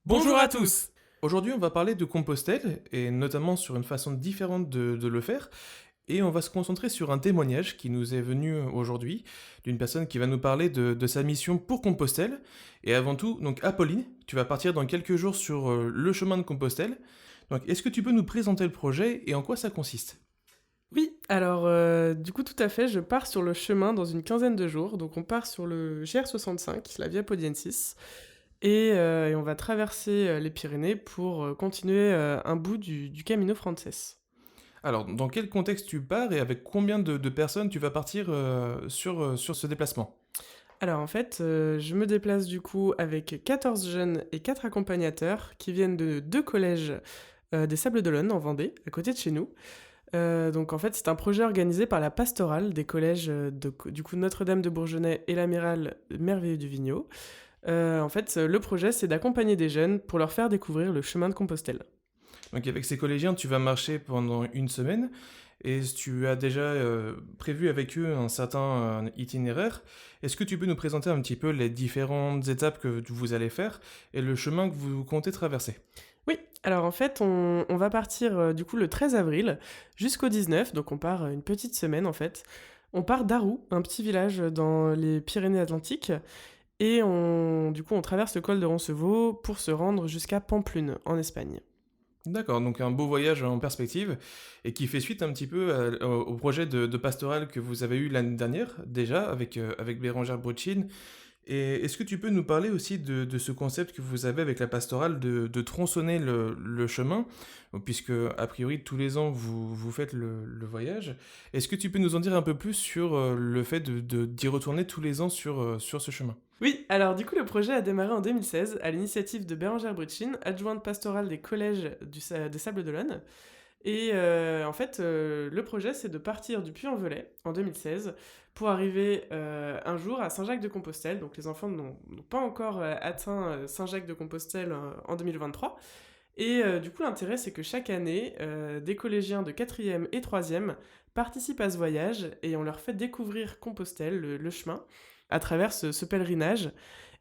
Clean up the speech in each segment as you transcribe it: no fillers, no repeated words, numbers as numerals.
Bonjour à tous. Aujourd'hui, on va parler de Compostelle, et notamment sur une façon différente de le faire, et on va se concentrer sur un témoignage qui nous est venu aujourd'hui, d'une personne qui va nous parler de sa mission pour Compostelle. Et avant tout, donc Apolline, tu vas partir dans quelques jours sur le chemin de Compostelle. Donc, est-ce que tu peux nous présenter le projet et en quoi ça consiste? Oui, alors du coup tout à fait, je pars sur le chemin dans une quinzaine de jours. Donc on part sur le GR65, la Via Podiensis, et on va traverser les Pyrénées pour continuer un bout du Camino Frances. Alors, dans quel contexte tu pars et avec combien de personnes tu vas partir sur ce déplacement? Alors en fait, je me déplace du coup avec 14 jeunes et 4 accompagnateurs qui viennent de deux collèges des Sables d'Olonne en Vendée, à côté de chez nous. Donc en fait, c'est un projet organisé par la pastorale des collèges du coup Notre-Dame de Bourgenay et l'Amiral Merveilleux du Vigneaud. En fait, le projet, c'est d'accompagner des jeunes pour leur faire découvrir le chemin de Compostelle. Donc avec ces collégiens, tu vas marcher pendant une semaine et tu as déjà prévu avec eux un certain itinéraire. Est-ce que tu peux nous présenter un petit peu les différentes étapes que vous allez faire et le chemin que vous comptez traverser? Oui, alors en fait, on va partir du coup le 13 avril jusqu'au 19, donc on part une petite semaine en fait. On part d'Arroux, un petit village dans les Pyrénées-Atlantiques, et du coup on traverse le col de Roncevaux pour se rendre jusqu'à Pampelune, en Espagne. D'accord, donc un beau voyage en perspective et qui fait suite un petit peu au projet de pastoral que vous avez eu l'année dernière déjà avec Bérengère Brutschin. Et est-ce que tu peux nous parler aussi de ce concept que vous avez avec la pastorale de tronçonner le chemin, puisque a priori tous les ans vous faites le voyage. Est-ce que tu peux nous en dire un peu plus sur le fait d'y retourner tous les ans sur ce chemin? Oui, alors du coup le projet a démarré en 2016 à l'initiative de Bérengère Brutschin, adjointe pastorale des collèges des Sables d'Olonne. Et en fait, le projet, c'est de partir du Puy-en-Velay en 2016 pour arriver un jour à Saint-Jacques-de-Compostelle. Donc les enfants n'ont pas encore atteint Saint-Jacques-de-Compostelle en 2023. Et du coup, l'intérêt, c'est que chaque année, des collégiens de quatrième et troisième participent à ce voyage et on leur fait découvrir Compostelle, le chemin, à travers ce pèlerinage.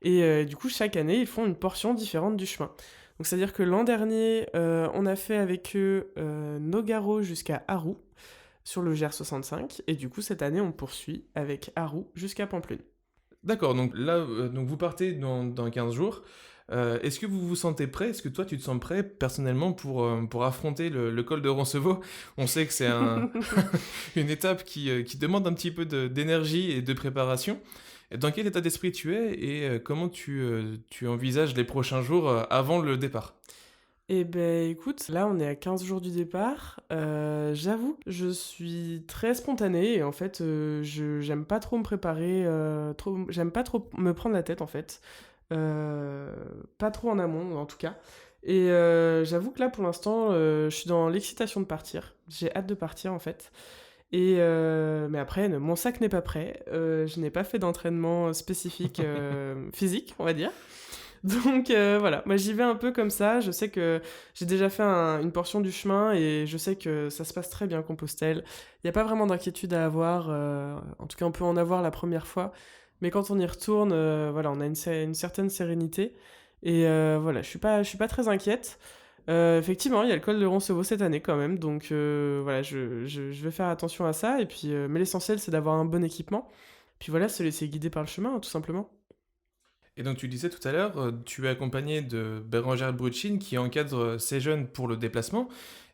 Et du coup, chaque année, ils font une portion différente du chemin. Donc, c'est-à-dire que l'an dernier, on a fait avec eux Nogaro jusqu'à Arroux, sur le GR65. Et du coup, cette année, on poursuit avec Arroux jusqu'à Pampelune. D'accord, donc là, donc vous partez dans 15 jours. Est-ce que vous vous sentez prêt? Est-ce que toi, tu te sens prêt personnellement pour affronter le col de Roncevaux? On sait que c'est une étape qui demande un petit peu d'énergie et de préparation. Dans quel état d'esprit tu es et comment tu envisages les prochains jours avant le départ? Eh ben écoute, là on est à 15 jours du départ. J'avoue, je suis très spontanée et en fait, j'aime pas trop me préparer, j'aime pas trop me prendre la tête en fait. Pas trop en amont en tout cas. Et j'avoue que là pour l'instant, je suis dans l'excitation de partir. J'ai hâte de partir en fait. Et mais après, mon sac n'est pas prêt. Je n'ai pas fait d'entraînement spécifique physique, on va dire. Donc voilà, moi j'y vais un peu comme ça. Je sais que j'ai déjà fait une portion du chemin et je sais que ça se passe très bien Compostelle. Il n'y a pas vraiment d'inquiétude à avoir. En tout cas, on peut en avoir la première fois. Mais quand on y retourne, voilà, on a une certaine sérénité. Et voilà, je suis pas très inquiète. Effectivement, il y a le col de Roncevaux cette année quand même. Donc voilà, je vais faire attention à ça. Et puis, mais l'essentiel, c'est d'avoir un bon équipement. Puis voilà, se laisser guider par le chemin, hein, tout simplement. Et donc tu disais tout à l'heure, tu es accompagné de Bérengère Brutschin qui encadre ces jeunes pour le déplacement.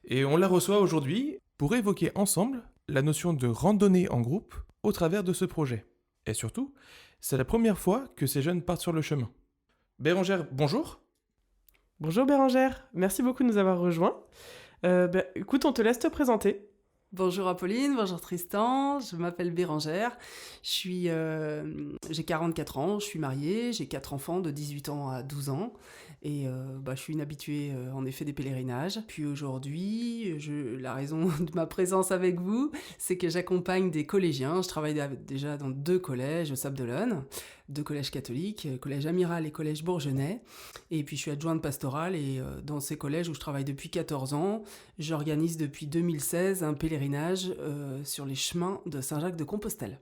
Et on la reçoit aujourd'hui pour évoquer ensemble la notion de randonnée en groupe au travers de ce projet. Et surtout, c'est la première fois que ces jeunes partent sur le chemin. Bérengère, bonjour. Bonjour Bérangère, merci beaucoup de nous avoir rejoints. Écoute, on te laisse te présenter. Bonjour Apolline, bonjour Tristan, je m'appelle Bérangère, j'ai 44 ans, je suis mariée, j'ai 4 enfants de 18 ans à 12 ans et je suis une habituée en effet des pèlerinages. Puis aujourd'hui, la raison de ma présence avec vous, c'est que j'accompagne des collégiens, je travaille déjà dans 2 collèges au Sable d'Olonne, 2 collèges catholiques, collège Amiral et collège Bourgenais, et puis je suis adjointe pastorale et dans ces collèges où je travaille depuis 14 ans, j'organise depuis 2016 un pèlerinage sur les chemins de Saint-Jacques-de-Compostelle.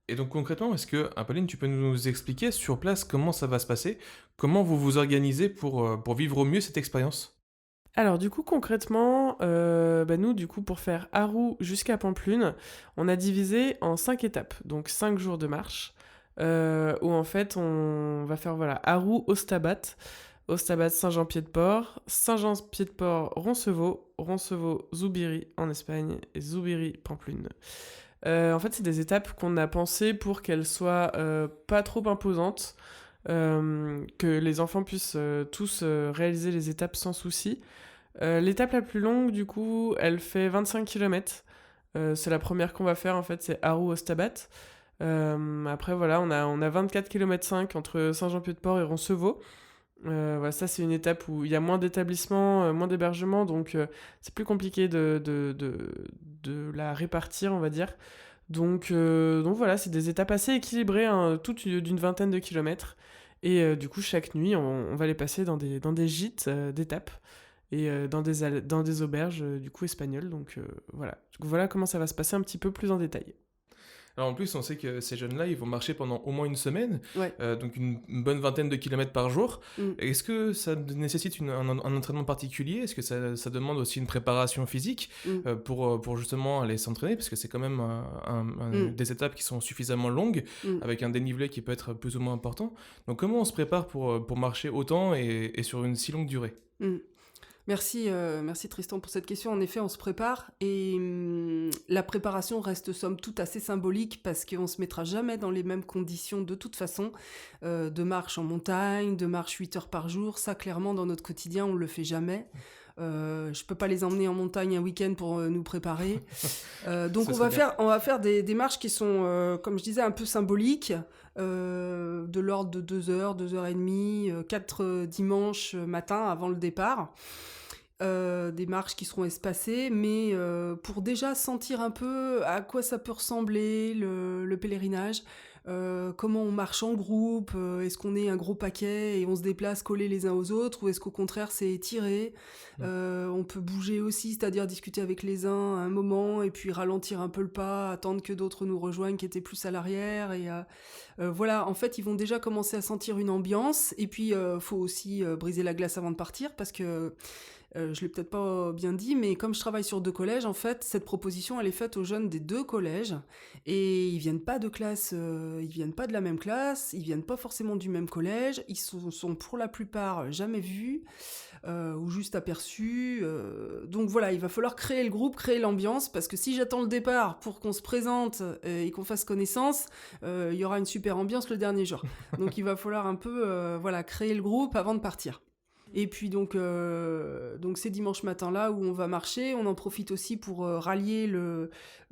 Et donc concrètement, est-ce que, Apolline, tu peux nous expliquer sur place comment ça va se passer? Comment vous vous organisez pour vivre au mieux cette expérience? Alors du coup concrètement, nous du coup pour faire Arou jusqu'à Pampelune, on a divisé en 5 étapes, donc 5 jours de marche, où en fait on va faire voilà Arou Ostabat, Ostabat Saint-Jean-Pied-de-Port, Saint-Jean-Pied-de-Port Roncevaux, Roncevaux Zoubiri en Espagne et Zoubiri Pampelune. En fait c'est des étapes qu'on a pensées pour qu'elles soient pas trop imposantes, que les enfants puissent tous réaliser les étapes sans souci. L'étape la plus longue, du coup, elle fait 25 km. C'est la première qu'on va faire, en fait, c'est Arou-Ostabat. Après, voilà, on a 24 km 5 entre Saint-Jean-Pied-de-Port et Roncevaux. Voilà, ça, c'est une étape où il y a moins d'établissements, moins d'hébergements, donc c'est plus compliqué de la répartir, on va dire. Donc voilà, c'est des étapes assez équilibrées, hein, toutes d'une vingtaine de kilomètres. Et du coup, chaque nuit, on va les passer dans des gîtes d'étapes et dans des auberges du coup espagnoles. Donc voilà comment ça va se passer un petit peu plus en détail. Alors en plus, on sait que ces jeunes-là, ils vont marcher pendant au moins une semaine, Ouais. donc une bonne vingtaine de kilomètres par jour. Mm. Est-ce que ça nécessite un entraînement particulier? Est-ce que ça demande aussi une préparation physique Mm. pour justement aller s'entraîner? Parce que c'est quand même des étapes qui sont suffisamment longues, Mm. avec un dénivelé qui peut être plus ou moins important. Donc comment on se prépare pour marcher autant et sur une si longue durée? Mm. Merci Tristan pour cette question. En effet, on se prépare et la préparation reste somme toute assez symbolique parce qu'on ne se mettra jamais dans les mêmes conditions de toute façon, de marche en montagne, de marche 8 heures par jour. Ça, clairement, dans notre quotidien, on ne le fait jamais. Je peux pas les emmener en montagne un week-end pour nous préparer. Donc Ce on serait bien. va faire des marches qui sont, comme je disais, un peu symboliques, de l'ordre de 2 heures, 2 heures et demie, 4 dimanches matin avant le départ. Des marches qui seront espacées, mais pour déjà sentir un peu à quoi ça peut ressembler le pèlerinage, comment on marche en groupe, est-ce qu'on est un gros paquet et on se déplace collés les uns aux autres, ou est-ce qu'au contraire c'est étiré, on peut bouger aussi, c'est-à-dire discuter avec les uns à un moment et puis ralentir un peu le pas, attendre que d'autres nous rejoignent qui étaient plus à l'arrière, et voilà, en fait ils vont déjà commencer à sentir une ambiance, et puis faut aussi briser la glace avant de partir, parce que je l'ai peut-être pas bien dit, mais comme je travaille sur 2 collèges, en fait, cette proposition, elle est faite aux jeunes des 2 collèges, et ils viennent pas de classe, ils viennent pas de la même classe, ils viennent pas forcément du même collège, ils sont pour la plupart jamais vus, ou juste aperçus, donc voilà, il va falloir créer le groupe, créer l'ambiance, parce que si j'attends le départ pour qu'on se présente et qu'on fasse connaissance, il y aura une super ambiance le dernier jour. Donc il va falloir un peu voilà, créer le groupe avant de partir. Et puis donc ces dimanches matins-là où on va marcher, on en profite aussi pour rallier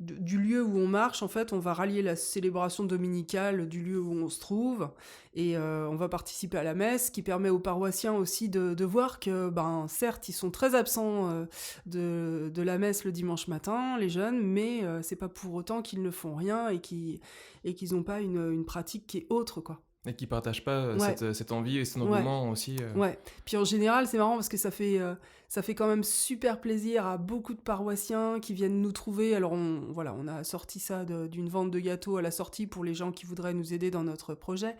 du lieu où on marche. En fait, on va rallier la célébration dominicale du lieu où on se trouve, et on va participer à la messe, qui permet aux paroissiens aussi de voir que, certes, ils sont très absents de la messe le dimanche matin, les jeunes, mais c'est pas pour autant qu'ils ne font rien et qu'ils n'ont pas une pratique qui est autre, quoi. Et qui partagent pas Ouais. cette envie et cet Ouais. engouement aussi. Ouais, puis en général, c'est marrant parce que ça fait quand même super plaisir à beaucoup de paroissiens qui viennent nous trouver. Alors on a sorti ça d'une vente de gâteaux à la sortie pour les gens qui voudraient nous aider dans notre projet.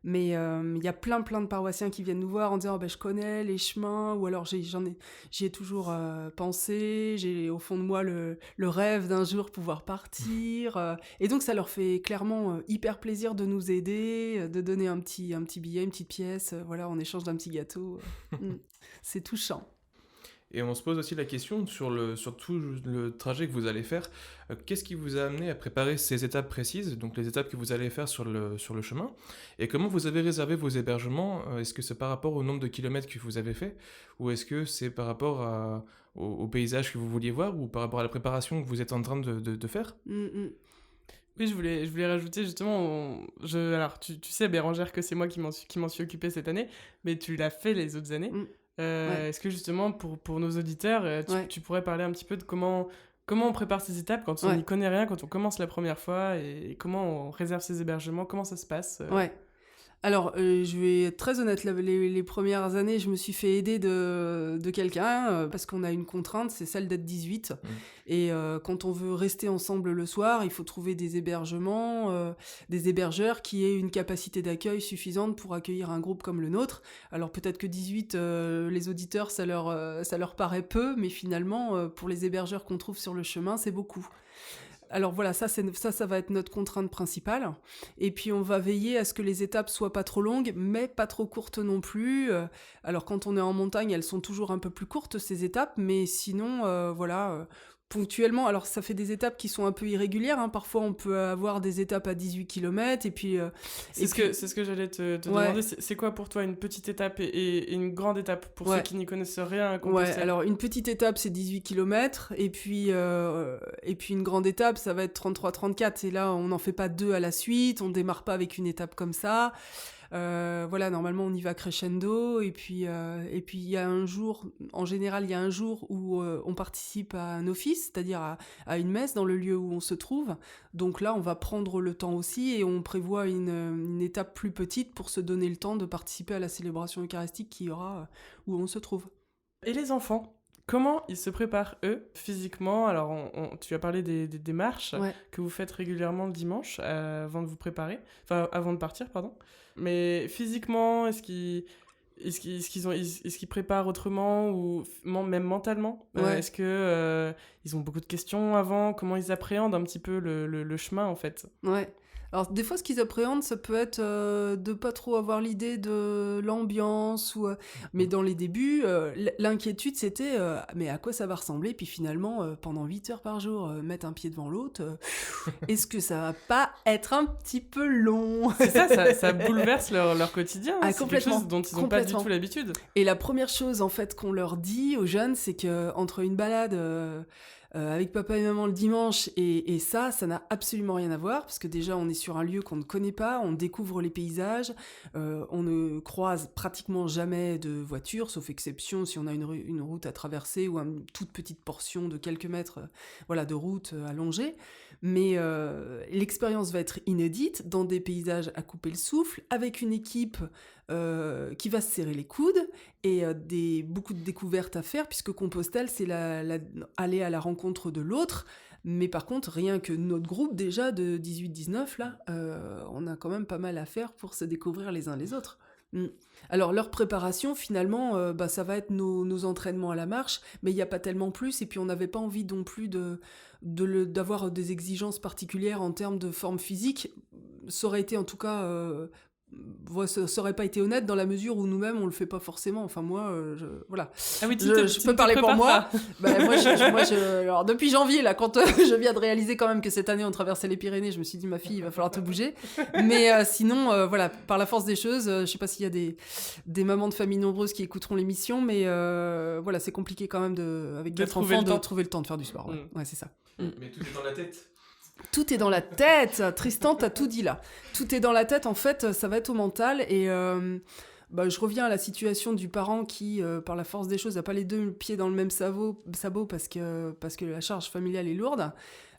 Mais il y a plein de paroissiens qui viennent nous voir en disant je connais les chemins, ou alors j'y ai toujours pensé, j'ai au fond de moi le rêve d'un jour pouvoir partir, et donc ça leur fait clairement hyper plaisir de nous aider, de donner un petit billet, une petite pièce, voilà, en échange d'un petit gâteau. C'est touchant. Et on se pose aussi la question sur tout le trajet que vous allez faire. Qu'est-ce qui vous a amené à préparer ces étapes précises, donc les étapes que vous allez faire sur le chemin? Et comment vous avez réservé vos hébergements? Est-ce que c'est par rapport au nombre de kilomètres que vous avez fait? Ou est-ce que c'est par rapport au paysage que vous vouliez voir? Ou par rapport à la préparation que vous êtes en train de faire? Oui, je voulais rajouter justement, alors tu sais Bérangère que c'est moi qui m'en suis occupé cette année, mais tu l'as fait les autres années. Ouais. Est-ce que justement pour nos auditeurs, Ouais. tu pourrais parler un petit peu de comment on prépare ces étapes quand on Ouais. n'y connaît rien, quand on commence la première fois, et comment on réserve ses hébergements, comment ça se passe? Ouais. Alors, je vais être très honnête, les premières années, je me suis fait aider de quelqu'un, parce qu'on a une contrainte, c'est celle d'être 18. Et quand on veut rester ensemble le soir, il faut trouver des hébergements, des hébergeurs qui aient une capacité d'accueil suffisante pour accueillir un groupe comme le nôtre. Alors peut-être que 18, les auditeurs, ça leur paraît peu, mais finalement, pour les hébergeurs qu'on trouve sur le chemin, c'est beaucoup. Alors voilà, ça va être notre contrainte principale. Et puis on va veiller à ce que les étapes soient pas trop longues, mais pas trop courtes non plus. Alors quand on est en montagne, elles sont toujours un peu plus courtes, ces étapes, mais sinon, ponctuellement, alors ça fait des étapes qui sont un peu irrégulières, hein. Parfois on peut avoir des étapes à 18 km, et puis... C'est ce que j'allais te demander, c'est quoi pour toi une petite étape et une grande étape pour ceux qui n'y connaissent rien à Compostelle? Ouais, alors une petite étape c'est 18 km, et puis une grande étape ça va être 33-34, et là on n'en fait pas deux à la suite, on démarre pas avec une étape comme ça. Normalement on y va crescendo, et puis il y a un jour, en général il y a un jour où on participe à un office, c'est-à-dire à une messe dans le lieu où on se trouve. Donc là on va prendre le temps aussi, et on prévoit une étape plus petite pour se donner le temps de participer à la célébration eucharistique qu'il y aura où on se trouve. Et les enfants, comment ils se préparent, eux, physiquement? Alors, tu as parlé des marches que vous faites régulièrement le dimanche avant de vous préparer, enfin, avant de partir, pardon. Mais physiquement, est-ce qu'ils préparent autrement, ou même mentalement? Est-ce que ils ont beaucoup de questions avant? Comment ils appréhendent un petit peu le chemin, en fait? Ouais. Alors, des fois, ce qu'ils appréhendent, ça peut être de pas trop avoir l'idée de l'ambiance, mais dans les débuts, l'inquiétude, c'était mais à quoi ça va ressembler? Puis finalement, pendant 8 heures par jour, mettre un pied devant l'autre, est-ce que ça va pas être un petit peu long? C'est ça bouleverse leur quotidien. Ah, c'est quelque chose dont ils n'ont pas du tout l'habitude. Et la première chose, en fait, qu'on leur dit aux jeunes, c'est qu'entre une balade... avec papa et maman le dimanche, et ça n'a absolument rien à voir, parce que déjà on est sur un lieu qu'on ne connaît pas, on découvre les paysages, on ne croise pratiquement jamais de voitures, sauf exception si on a une route à traverser, ou une toute petite portion de quelques mètres de route allongée, mais l'expérience va être inédite, dans des paysages à couper le souffle, avec une équipe qui va se serrer les coudes, et beaucoup de découvertes à faire, puisque Compostelle, c'est aller à la rencontre de l'autre. Mais par contre, rien que notre groupe déjà de 18-19, là, on a quand même pas mal à faire pour se découvrir les uns les autres. Alors leur préparation, finalement, ça va être nos entraînements à la marche, mais il n'y a pas tellement plus, et puis on n'avait pas envie non plus d'avoir des exigences particulières en termes de forme physique. Ça aurait été en tout cas... ça aurait pas été honnête, dans la mesure où nous-mêmes on le fait pas forcément. Enfin moi, voilà. Ah oui, je peux parler pour moi. Moi, alors depuis janvier là, quand je viens de réaliser quand même que cette année on traversait les Pyrénées, je me suis dit ma fille, il va falloir te bouger. Mais sinon, par la force des choses, je sais pas s'il y a des mamans de familles nombreuses qui écouteront l'émission, mais c'est compliqué quand même avec 4 enfants de trouver le temps de faire du sport. Ouais, c'est ça. Mais tout est dans la tête. Tout est dans la tête. Tristan, t'as tout dit là. Tout est dans la tête, en fait, ça va être au mental. Et je reviens à la situation du parent qui, par la force des choses, n'a pas les deux pieds dans le même sabot parce que la charge familiale est lourde.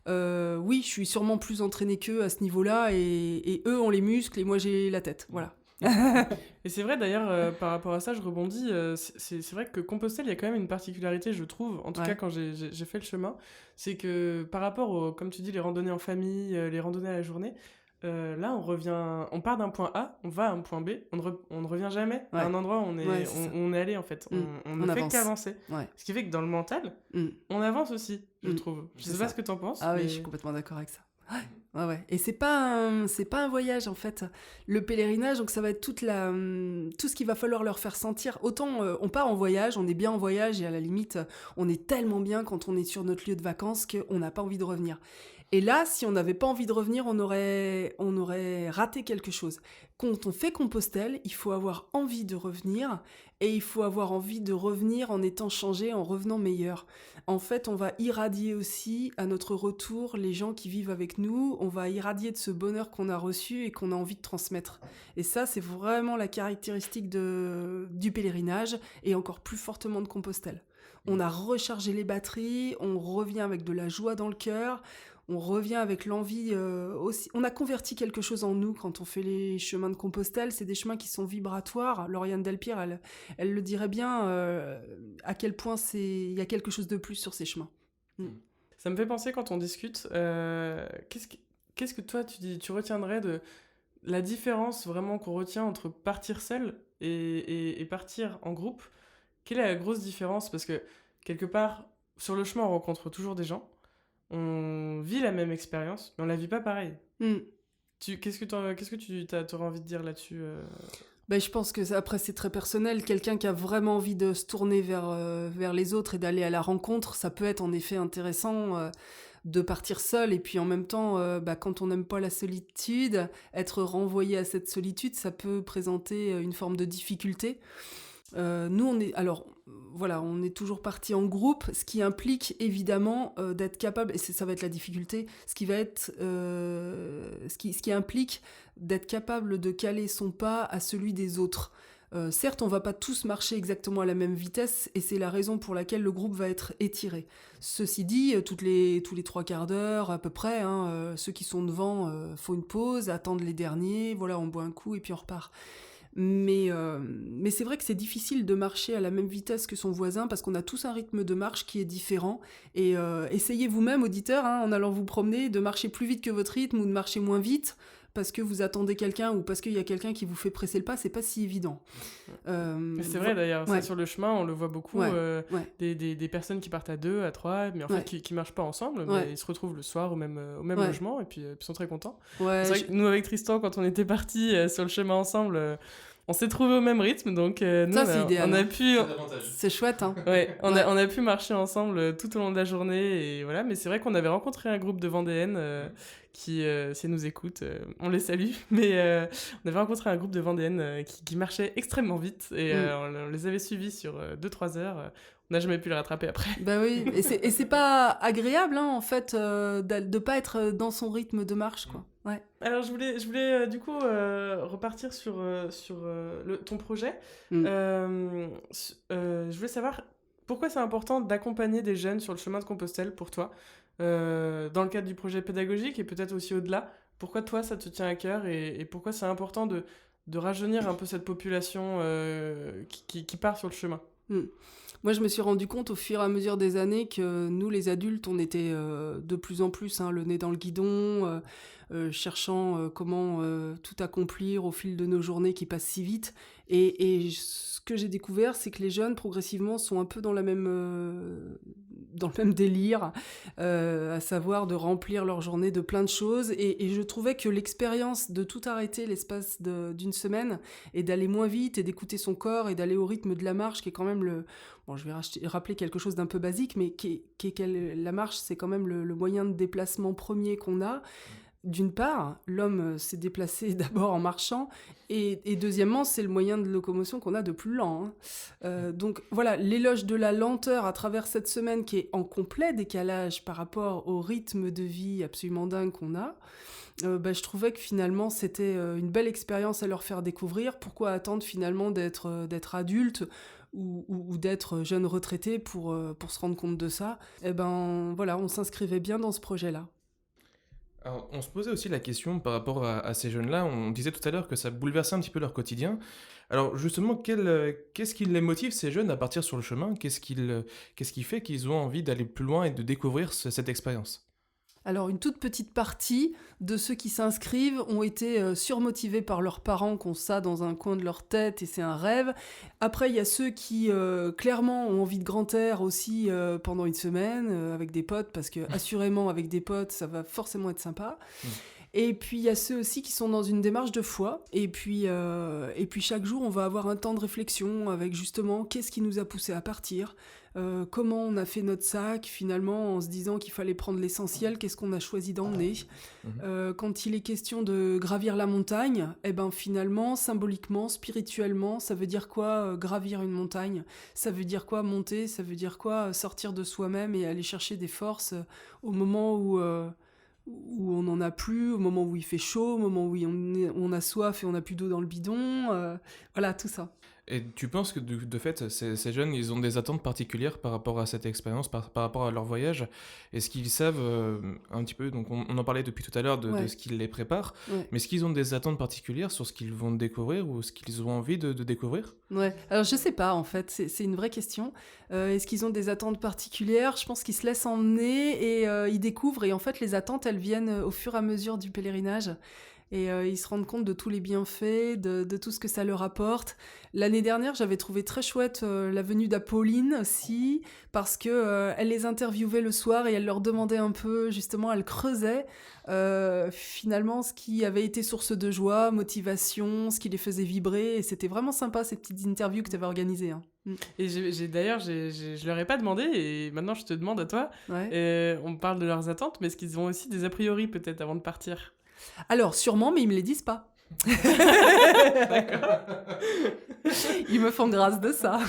Oui, je suis sûrement plus entraînée qu'eux à ce niveau-là, et eux ont les muscles et moi j'ai la tête. Voilà. Et c'est vrai d'ailleurs, par rapport à ça, je rebondis, c'est vrai que Compostelle, il y a quand même une particularité, je trouve, en tout cas quand j'ai fait le chemin, c'est que par rapport comme tu dis, les randonnées en famille, les randonnées à la journée, là on part d'un point A, on va à un point B, on ne revient jamais à un endroit où on est allé en fait, on ne fait qu'avancer. Ce qui fait que dans le mental, on avance aussi, je trouve. Je sais pas ce que t'en penses. Ah oui, je suis complètement d'accord avec ça. Ouais. Et c'est pas un voyage en fait. Le pèlerinage, donc ça va être tout ce qu'il va falloir leur faire sentir. Autant on part en voyage, on est bien en voyage, et à la limite on est tellement bien quand on est sur notre lieu de vacances qu'on n'a pas envie de revenir. Et là, si on n'avait pas envie de revenir, on aurait raté quelque chose. Quand on fait Compostelle, il faut avoir envie de revenir, et il faut avoir envie de revenir en étant changé, en revenant meilleur. En fait, on va irradier aussi, à notre retour, les gens qui vivent avec nous, on va irradier de ce bonheur qu'on a reçu et qu'on a envie de transmettre. Et ça, c'est vraiment la caractéristique du pèlerinage, et encore plus fortement de Compostelle. On a rechargé les batteries, on revient avec de la joie dans le cœur, on revient avec l'envie aussi. On a converti quelque chose en nous quand on fait les chemins de Compostelle. C'est des chemins qui sont vibratoires. Lauriane Delpire, elle le dirait bien, à quel point il y a quelque chose de plus sur ces chemins. Ça me fait penser quand on discute, qu'est-ce que toi tu retiendrais de la différence vraiment qu'on retient entre partir seul et partir en groupe? Quelle est la grosse différence? Parce que quelque part, sur le chemin, on rencontre toujours des gens, on vit la même expérience, mais on la vit pas pareil. Qu'est-ce que tu aurais envie de dire là-dessus Ben, je pense que après c'est très personnel. Quelqu'un qui a vraiment envie de se tourner vers les autres et d'aller à la rencontre, ça peut être en effet intéressant de partir seul. Et puis en même temps, quand on n'aime pas la solitude, être renvoyé à cette solitude, ça peut présenter une forme de difficulté. Nous, on est toujours partis en groupe, ce qui implique évidemment d'être capable, et ça va être la difficulté, ce qui implique d'être capable de caler son pas à celui des autres. Certes, on va pas tous marcher exactement à la même vitesse, et c'est la raison pour laquelle le groupe va être étiré. Ceci dit, tous les 3 quarts d'heure à peu près, ceux qui sont devant font une pause, attendent les derniers, voilà, on boit un coup et puis on repart. Mais c'est vrai que c'est difficile de marcher à la même vitesse que son voisin parce qu'on a tous un rythme de marche qui est différent. Et essayez vous-même, auditeurs, en allant vous promener, de marcher plus vite que votre rythme ou de marcher moins vite parce que vous attendez quelqu'un ou parce qu'il y a quelqu'un qui vous fait presser le pas, c'est pas si évident. Mais c'est vrai d'ailleurs, ça, sur le chemin, on le voit beaucoup, des personnes qui partent à 2, à 3, mais en fait qui marchent pas ensemble, mais ils se retrouvent le soir au même logement et puis ils sont très contents. C'est vrai que nous, avec Tristan, quand on était partis sur le chemin ensemble, on s'est trouvés au même rythme, donc nous, on a pu... C'est chouette, hein. On a pu marcher ensemble tout au long de la journée, et voilà. Mais c'est vrai qu'on avait rencontré un groupe de Vendéennes qui, si elles nous écoutent, on les salue, mais on avait rencontré un groupe de Vendéennes qui marchait extrêmement vite, et on les avait suivis sur 2-3 heures. On n'a jamais pu les rattraper après. Bah oui, et c'est pas agréable, en fait, de pas être dans son rythme de marche, quoi. Ouais. Alors, je voulais du coup repartir sur ton projet. Je voulais savoir pourquoi c'est important d'accompagner des jeunes sur le chemin de Compostelle pour toi, dans le cadre du projet pédagogique et peut-être aussi au-delà. Pourquoi toi, ça te tient à cœur et pourquoi c'est important de rajeunir un peu cette population qui part sur le chemin? Moi, je me suis rendu compte au fur et à mesure des années que nous, les adultes, on était de plus en plus le nez dans le guidon, cherchant comment tout accomplir au fil de nos journées qui passent si vite. Et ce que j'ai découvert, c'est que les jeunes, progressivement, sont un peu dans le même délire, à savoir de remplir leur journée de plein de choses. Et je trouvais que l'expérience de tout arrêter l'espace d'une semaine et d'aller moins vite et d'écouter son corps et d'aller au rythme de la marche, qui est quand même je vais rappeler quelque chose d'un peu basique, mais la marche, c'est quand même le moyen de déplacement premier qu'on a. D'une part, l'homme s'est déplacé d'abord en marchant, et deuxièmement, c'est le moyen de locomotion qu'on a de plus lent. Donc voilà, l'éloge de la lenteur à travers cette semaine qui est en complet décalage par rapport au rythme de vie absolument dingue qu'on a. Je trouvais que finalement c'était une belle expérience à leur faire découvrir. Pourquoi attendre finalement d'être adulte ou d'être jeune retraité pour se rendre compte de ça? Voilà, on s'inscrivait bien dans ce projet-là. Alors, on se posait aussi la question par rapport à ces jeunes-là. On disait tout à l'heure que ça bouleversait un petit peu leur quotidien. Alors justement, qu'est-ce qui les motive, ces jeunes, à partir sur le chemin? Qu'est-ce qui fait qu'ils ont envie d'aller plus loin et de découvrir cette expérience? Alors, une toute petite partie de ceux qui s'inscrivent ont été surmotivés par leurs parents qui ont ça dans un coin de leur tête et c'est un rêve. Après, il y a ceux qui, clairement, ont envie de grand air aussi pendant une semaine avec des potes, parce que, assurément, avec des potes, ça va forcément être sympa. Et puis, il y a ceux aussi qui sont dans une démarche de foi. Et puis chaque jour, on va avoir un temps de réflexion avec, justement, qu'est-ce qui nous a poussé à partir ? Comment on a fait notre sac, finalement, en se disant qu'il fallait prendre l'essentiel, qu'est-ce qu'on a choisi d'emmener. Quand il est question de gravir la montagne, finalement, symboliquement, spirituellement, ça veut dire quoi gravir une montagne? Ça veut dire quoi monter? Ça veut dire quoi sortir de soi-même et aller chercher des forces au moment où on n'en a plus, au moment où il fait chaud, au moment où on a soif et on n'a plus d'eau dans le bidon, voilà, tout ça. Et tu penses que de fait, ces jeunes, ils ont des attentes particulières par rapport à cette expérience, par rapport à leur voyage? Est-ce qu'ils savent un petit peu, donc on en parlait depuis tout à l'heure de Ouais, ce qui les prépare, ouais. mais est-ce qu'ils ont des attentes particulières sur ce qu'ils vont découvrir ou ce qu'ils ont envie de découvrir? Ouais, alors je sais pas en fait, c'est une vraie question. Est-ce qu'ils ont des attentes particulières? Je pense qu'ils se laissent emmener et ils découvrent et en fait les attentes elles viennent au fur et à mesure du pèlerinage et ils se rendent compte de tous les bienfaits, de tout ce que ça leur apporte. L'année dernière j'avais trouvé très chouette la venue d'Apolline aussi parce que elle les interviewait le soir et elle leur demandait un peu, justement, elle creusait finalement ce qui avait été source de joie, motivation, ce qui les faisait vibrer et c'était vraiment sympa ces petites interviews que tu avais organisées. Hein. Et d'ailleurs, je leur ai pas demandé, et maintenant je te demande à toi. Ouais. On parle de leurs attentes, mais est-ce qu'ils ont aussi des a priori peut-être avant de partir? Alors sûrement, mais ils me les disent pas. D'accord. Ils me font grâce de ça.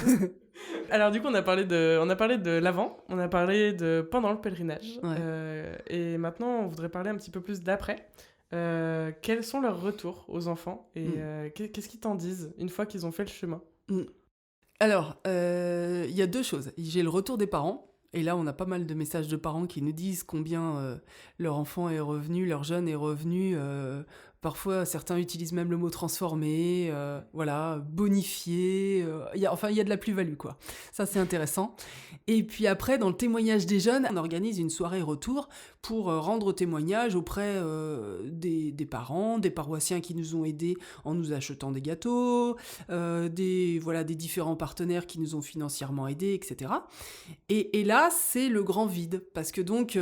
Alors du coup, on a parlé de l'avant, on a parlé de pendant le pèlerinage, Ouais. et maintenant on voudrait parler un petit peu plus d'après. Quels sont leurs retours aux enfants et qu'est-ce qu'ils t'en disent une fois qu'ils ont fait le chemin? Alors, il y a deux choses. J'ai le retour des parents. Et là, on a pas mal de messages de parents qui nous disent combien leur enfant est revenu, leur jeune est revenu. Parfois, certains utilisent même le mot transformé, voilà, bonifié. Il y a de la plus-value, quoi. Ça, c'est intéressant. Et puis après, dans le témoignage des jeunes, on organise une soirée retour pour rendre témoignage auprès des parents, des paroissiens qui nous ont aidés en nous achetant des gâteaux, des différents partenaires qui nous ont financièrement aidés, etc. Et là, c'est le grand vide, parce que donc,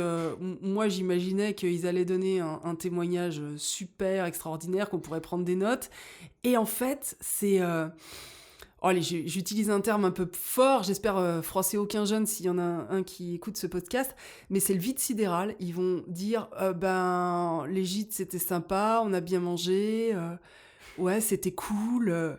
moi, j'imaginais qu'ils allaient donner un témoignage super, extraordinaire, qu'on pourrait prendre des notes, et en fait, c'est... Oh, allez, j'utilise un terme un peu fort, j'espère froisser aucun jeune s'il y en a un qui écoute ce podcast, mais c'est le vide sidéral. Ils vont dire, les gîtes, c'était sympa, on a bien mangé, ouais, c'était cool...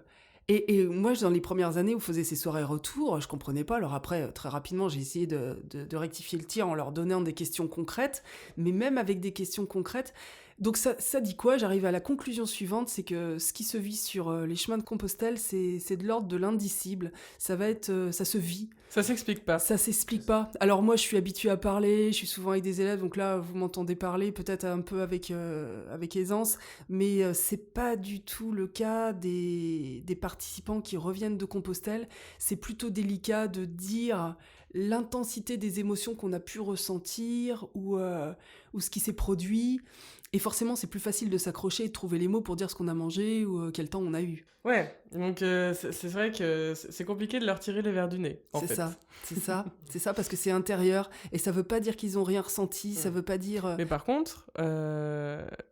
Et moi, dans les premières années où je faisais ces soirées retour, je comprenais pas. Alors après, très rapidement, j'ai essayé de rectifier le tir en leur donnant des questions concrètes. Mais même avec des questions concrètes... Donc ça dit quoi? J'arrive à la conclusion suivante, c'est que ce qui se vit sur les chemins de Compostelle, c'est de l'ordre de l'indicible. Ça va être... ça se vit. Ça s'explique pas. Ça s'explique pas. Alors moi, je suis habituée à parler, je suis souvent avec des élèves, donc là, vous m'entendez parler peut-être un peu avec aisance, mais c'est pas du tout le cas des participants qui reviennent de Compostelle. C'est plutôt délicat de dire l'intensité des émotions qu'on a pu ressentir ou ce qui s'est produit. Et forcément, c'est plus facile de s'accrocher et de trouver les mots pour dire ce qu'on a mangé ou quel temps on a eu. Ouais, donc c'est vrai que c'est compliqué de leur tirer les verres du nez, en fait. C'est ça, parce que c'est intérieur, et ça veut pas dire qu'ils ont rien ressenti, ça veut pas dire... Mais par contre,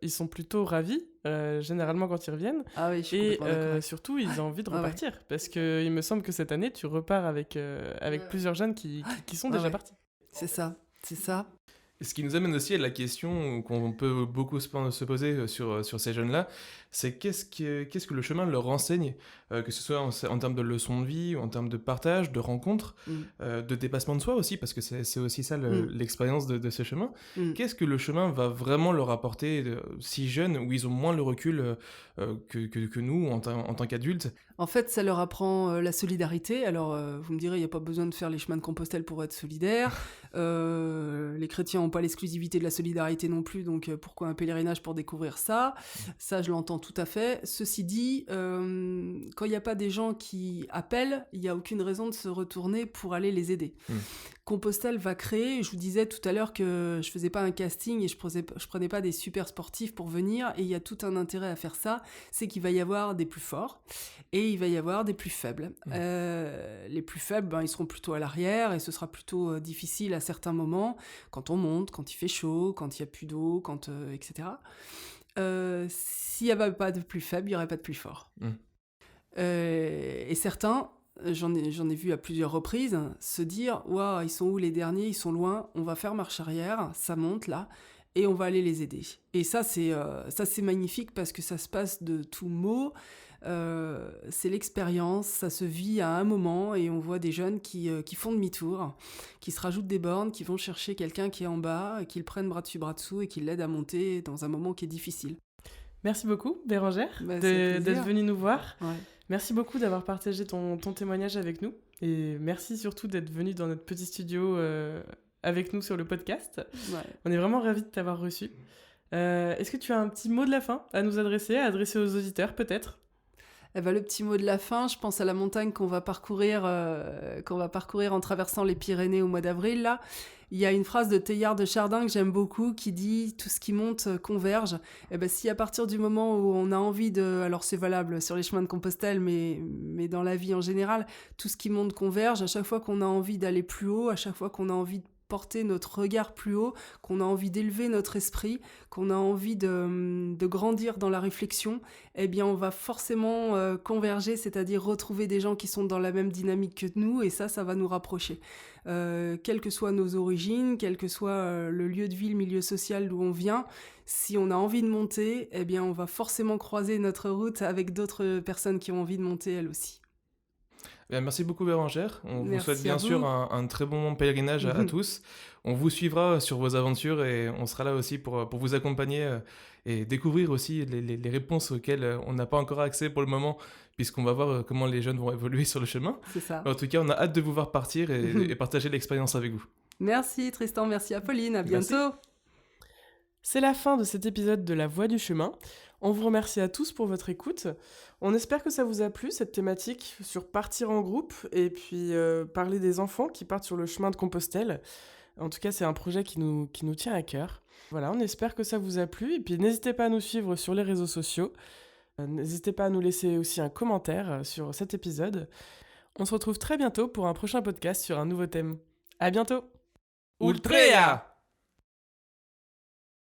ils sont plutôt ravis, généralement quand ils reviennent, Ah oui, je suis et complètement d'accord avec surtout, ils ont envie de Ah ouais. repartir, parce qu'il me semble que cette année, tu repars avec plusieurs jeunes qui sont déjà partis. C'est ça. Ce qui nous amène aussi à la question qu'on peut beaucoup se poser sur ces jeunes-là, c'est qu'est-ce que le chemin leur enseigne, que ce soit en termes de leçons de vie, ou en termes de partage, de rencontres, de dépassement de soi aussi, parce que c'est aussi ça l'expérience de ce chemin. Qu'est-ce que le chemin va vraiment leur apporter si jeunes, où ils ont moins le recul que nous en tant qu'adultes? En fait, ça leur apprend la solidarité. Alors, vous me direz, il n'y a pas besoin de faire les chemins de Compostelle pour être solidaire. Les chrétiens n'ont pas l'exclusivité de la solidarité non plus, donc pourquoi un pèlerinage pour découvrir ça? Ça, je l'entends tout à fait. Ceci dit, quand il n'y a pas des gens qui appellent, il n'y a aucune raison de se retourner pour aller les aider. Compostelle va créer, je vous disais tout à l'heure que je faisais pas un casting et je prenais pas des super sportifs pour venir, et il y a tout un intérêt à faire ça, c'est qu'il va y avoir des plus forts et il va y avoir des plus faibles. Les plus faibles, ils seront plutôt à l'arrière et ce sera plutôt difficile à certains moments, quand on monte, quand il fait chaud, quand il y a plus d'eau, etc. S'il n'y avait pas de plus faibles, il n'y aurait pas de plus forts. Et certains, j'en ai vu à plusieurs reprises, se dire « Waouh, ils sont où les derniers? Ils sont loin, on va faire marche arrière, ça monte là, et on va aller les aider. » Et ça, c'est magnifique parce que ça se passe de tout mot, c'est l'expérience, ça se vit à un moment, et on voit des jeunes qui font demi-tour, qui se rajoutent des bornes, qui vont chercher quelqu'un qui est en bas, et qui le prennent bras dessus bras dessous, et qui l'aident à monter dans un moment qui est difficile. Merci beaucoup, Bérangère, C'est un plaisir. d'être venue nous voir. Ouais. Merci beaucoup d'avoir partagé ton témoignage avec nous. Et merci surtout d'être venu dans notre petit studio avec nous sur le podcast. Ouais. On est vraiment ravis de t'avoir reçu. Est-ce que tu as un petit mot de la fin à nous adresser, aux auditeurs peut-être ? Eh ben, le petit mot de la fin, je pense à la montagne qu'on va parcourir en traversant les Pyrénées au mois d'avril. Là, il y a une phrase de Teilhard de Chardin que j'aime beaucoup qui dit « Tout ce qui monte converge ». Eh ben, si à partir du moment où on a envie de... Alors c'est valable sur les chemins de Compostelle, mais dans la vie en général, tout ce qui monte converge. À chaque fois qu'on a envie d'aller plus haut, à chaque fois qu'on a envie de porter notre regard plus haut, qu'on a envie d'élever notre esprit, qu'on a envie de grandir dans la réflexion, eh bien on va forcément converger, c'est-à-dire retrouver des gens qui sont dans la même dynamique que nous, et ça va nous rapprocher. Quelles que soient nos origines, quel que soit le lieu de vie, le milieu social d'où on vient, si on a envie de monter, eh bien on va forcément croiser notre route avec d'autres personnes qui ont envie de monter elles aussi. Bien, merci beaucoup Bérangère. On vous Merci souhaite à bien vous. sûr un très bon pèlerinage à tous. On vous suivra sur vos aventures et on sera là aussi pour vous accompagner et découvrir aussi les réponses auxquelles on n'a pas encore accès pour le moment, puisqu'on va voir comment les jeunes vont évoluer sur le chemin. C'est ça. En tout cas, on a hâte de vous voir partir et partager l'expérience avec vous. Merci Tristan, merci Apolline, à Merci. bientôt. C'est la fin de cet épisode de La Voix du Chemin. On vous remercie à tous pour votre écoute. On espère que ça vous a plu, cette thématique sur partir en groupe et puis parler des enfants qui partent sur le chemin de Compostelle. En tout cas, c'est un projet qui nous tient à cœur. Voilà, on espère que ça vous a plu. Et puis n'hésitez pas à nous suivre sur les réseaux sociaux. N'hésitez pas à nous laisser aussi un commentaire sur cet épisode. On se retrouve très bientôt pour un prochain podcast sur un nouveau thème. À bientôt. Ultrea!